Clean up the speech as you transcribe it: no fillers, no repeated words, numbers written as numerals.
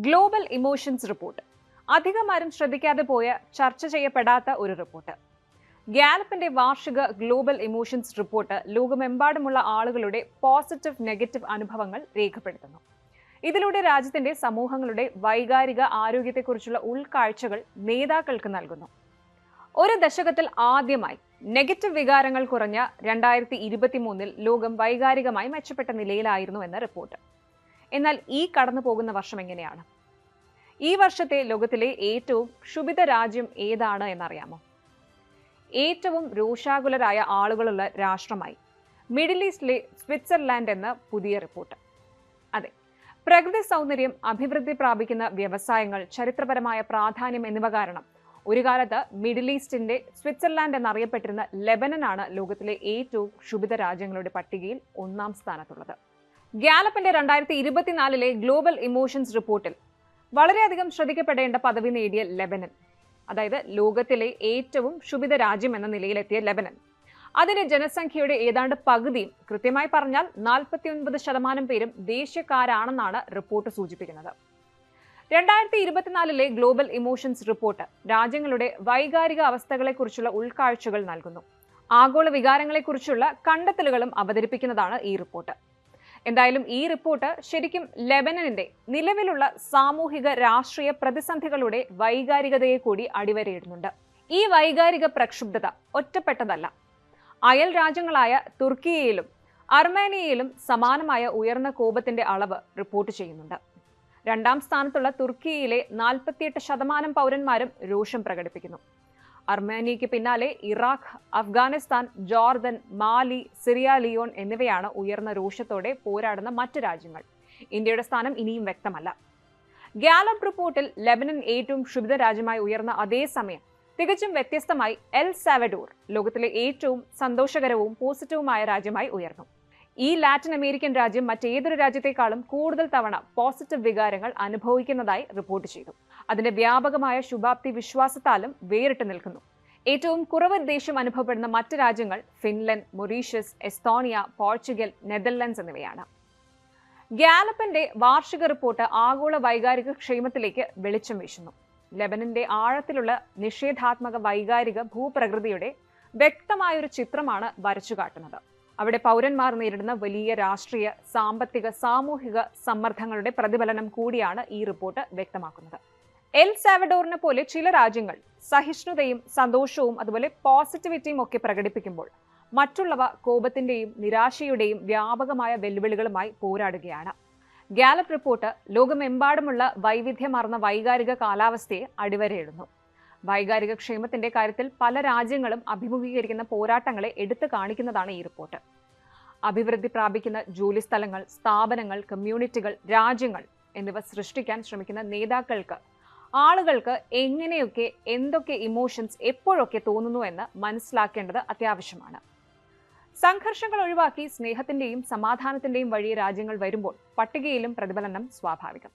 Global emotions report. അധികമാരും ശ്രദ്ധിക്കാതെ പോയ ചർച്ച ചെയ്യപ്പെടാത്ത ഒരു റിപ്പോർട്ട്. ഗ്യാലപ്പിന്റെ വാർഷിക ഗ്ലോബൽ ഇമോഷൻസ് റിപ്പോർട്ട് ലോകമെമ്പാടുമുള്ള ആളുകളുടെ പോസിറ്റീവ് നെഗറ്റീവ് അനുഭവങ്ങൾ രേഖപ്പെടുത്തുന്നു. ഇതിലൂടെ രാജ്യത്തിന്റെ സമൂഹങ്ങളുടെ വൈകാരിക ആരോഗ്യത്തെക്കുറിച്ചുള്ള ഉൾക്കാഴ്ചകൾ നേതാക്കൾക്ക് നൽകുന്നു. ഒരു ദശകത്തിൽ ആദ്യമായി നെഗറ്റീവ് വികാരങ്ങൾ കുറഞ്ഞ 2023 ലോകം വൈകാരികമായി മെച്ചപ്പെട്ട നിലയിലായിരുന്നു എന്ന റിപ്പോർട്ട്. എന്നാൽ ഈ കടന്നു പോകുന്ന വർഷം എങ്ങനെയാണ്? ഈ വർഷത്തെ ലോകത്തിലെ ഏറ്റവും ക്ഷുഭിത രാജ്യം ഏതാണ് എന്നറിയാമോ? ഏറ്റവും രോഷാകുലരായ ആളുകളുള്ള രാഷ്ട്രമായി മിഡിൽ ഈസ്റ്റിലെ സ്വിറ്റ്സർലാൻഡ് എന്ന പുതിയ റിപ്പോർട്ട്. അതെ, പ്രകൃതി സൗന്ദര്യം, അഭിവൃദ്ധി പ്രാപിക്കുന്ന വ്യവസായങ്ങൾ, ചരിത്രപരമായ പ്രാധാന്യം എന്നിവ കാരണം ഒരു കാലത്ത് മിഡിൽ ഈസ്റ്റിന്റെ സ്വിറ്റ്സർലാൻഡ് എന്നറിയപ്പെട്ടിരുന്ന ലെബനനാണ് ലോകത്തിലെ ഏറ്റവും ക്ഷുഭിത രാജ്യങ്ങളുടെ പട്ടികയിൽ 1ാം സ്ഥാനത്തുള്ളത്. ഗ്യാലപ്പിന്റെ 2024 ഗ്ലോബൽ ഇമോഷൻസ് റിപ്പോർട്ടിൽ വളരെയധികം ശ്രദ്ധിക്കപ്പെടേണ്ട പദവി നേടിയ ലെബനൻ, അതായത് ലോകത്തിലെ ഏറ്റവും ക്ഷുഭിത രാജ്യം എന്ന നിലയിലെത്തിയ ലെബനൻ, അതിന്റെ ജനസംഖ്യയുടെ ഏതാണ്ട് പകുതിയും, കൃത്യമായി പറഞ്ഞാൽ 49% പേരും ദേശീയക്കാരാണെന്നാണ് റിപ്പോർട്ട് സൂചിപ്പിക്കുന്നത്. 2024 ഗ്ലോബൽ ഇമോഷൻസ് റിപ്പോർട്ട് രാജ്യങ്ങളുടെ വൈകാരിക അവസ്ഥകളെക്കുറിച്ചുള്ള ഉൾക്കാഴ്ചകൾ നൽകുന്നു. ആഗോള വികാരങ്ങളെക്കുറിച്ചുള്ള കണ്ടെത്തലുകളും അവതരിപ്പിക്കുന്നതാണ് ഈ റിപ്പോർട്ട്. എന്തായാലും ഈ റിപ്പോർട്ട് ശരിക്കും ലെബനനിന്റെ നിലവിലുള്ള സാമൂഹിക രാഷ്ട്രീയ പ്രതിസന്ധികളുടെ വൈകാരികതയെ കൂടി അടിവരയിടുന്നുണ്ട്. ഈ വൈകാരിക പ്രക്ഷുബ്ധത ഒറ്റപ്പെട്ടതല്ല. അയൽ രാജ്യങ്ങളായ തുർക്കിയയിലും അർമേനിയയിലും സമാനമായ ഉയർന്ന കോപത്തിന്റെ അളവ് റിപ്പോർട്ട് ചെയ്യുന്നുണ്ട്. 2ാം സ്ഥാനത്തുള്ള തുർക്കിയയിലെ 48% പൗരന്മാരും രോഷം പ്രകടിപ്പിക്കുന്നു. അർമേനിയയ്ക്ക് പിന്നാലെ ഇറാഖ്, അഫ്ഗാനിസ്ഥാൻ, ജോർദൻ, മാലി, സിറിയ ലിയോൺ എന്നിവയാണ് ഉയർന്ന രോഷത്തോടെ പോരാടുന്ന മറ്റ് രാജ്യങ്ങൾ. ഇന്ത്യയുടെ സ്ഥാനം ഇനിയും വ്യക്തമല്ല. ഗ്യാലപ്പ് റിപ്പോർട്ടിൽ ലെബനൻ ഏറ്റവും ക്ഷുഭിത രാജ്യമായി ഉയർന്ന അതേസമയം തികച്ചും വ്യത്യസ്തമായി എൽ സാൽവഡോർ ലോകത്തിലെ ഏറ്റവും സന്തോഷകരവും പോസിറ്റീവുമായ രാജ്യമായി ഉയർന്നു. ഈ ലാറ്റിൻ അമേരിക്കൻ രാജ്യം മറ്റേതൊരു രാജ്യത്തെക്കാളും കൂടുതൽ തവണ പോസിറ്റീവ് വികാരങ്ങൾ അനുഭവിക്കുന്നതായി റിപ്പോർട്ട് ചെയ്തു. അതിന്റെ വ്യാപകമായ ശുഭാപ്തി വിശ്വാസത്താലും വേറിട്ട് നിൽക്കുന്നു. ഏറ്റവും കുറവ് ദേഷ്യം അനുഭവപ്പെടുന്ന മറ്റ് രാജ്യങ്ങൾ Finland, Mauritius, Estonia, Portugal, Netherlands എന്നിവയാണ്. ഗ്യാലപ്പിന്റെ വാർഷിക റിപ്പോർട്ട് ആഗോള വൈകാരിക ക്ഷേമത്തിലേക്ക് വെളിച്ചം വീശുന്നു. ലെബനന്റെ ആഴത്തിലുള്ള നിഷേധാത്മക വൈകാരിക ഭൂപ്രകൃതിയുടെ വ്യക്തമായൊരു ചിത്രമാണ് വരച്ചു കാട്ടുന്നത്. അവിടെ പൗരന്മാർ നേരിടുന്ന വലിയ രാഷ്ട്രീയ, സാമ്പത്തിക, സാമൂഹിക സമ്മർദ്ദങ്ങളുടെ പ്രതിഫലനം കൂടിയാണ് ഈ റിപ്പോർട്ട് വ്യക്തമാക്കുന്നത്. എൽ സാൽവഡോറിനെ പോലെ ചില രാജ്യങ്ങൾ സഹിഷ്ണുതയും സന്തോഷവും അതുപോലെ പോസിറ്റിവിറ്റിയും ഒക്കെ പ്രകടിപ്പിക്കുമ്പോൾ മറ്റുള്ളവ കോപത്തിന്റെയും നിരാശയുടെയും വ്യാപകമായ വെല്ലുവിളികളുമായി പോരാടുകയാണ്. ഗ്യാലപ്പ് റിപ്പോർട്ട് ലോകമെമ്പാടുമുള്ള വൈവിധ്യമാർന്ന വൈകാരിക കാലാവസ്ഥയെ അടിവരയിടുന്നു. വൈകാരിക ക്ഷേമത്തിന്റെ കാര്യത്തിൽ പല രാജ്യങ്ങളും അഭിമുഖീകരിക്കുന്ന പോരാട്ടങ്ങളെ എടുത്തു കാണിക്കുന്നതാണ് ഈ റിപ്പോർട്ട്. അഭിവൃദ്ധി പ്രാപിക്കുന്ന ജോലിസ്ഥലങ്ങൾ, സ്ഥാപനങ്ങൾ, കമ്മ്യൂണിറ്റികൾ, രാജ്യങ്ങൾ എന്നിവ സൃഷ്ടിക്കാൻ ശ്രമിക്കുന്ന നേതാക്കൾക്ക്, ആളുകൾക്ക് എങ്ങനെയൊക്കെ എന്തൊക്കെ ഇമോഷൻസ് എപ്പോഴൊക്കെ തോന്നുന്നു എന്ന് മനസ്സിലാക്കേണ്ടത് അത്യാവശ്യമാണ്. സംഘർഷങ്ങൾ ഒഴിവാക്കി സ്നേഹത്തിന്റെയും സമാധാനത്തിന്റെയും വഴി രാജ്യങ്ങൾ വരുമ്പോൾ പട്ടികയിലും പ്രതിഫലനം സ്വാഭാവികം.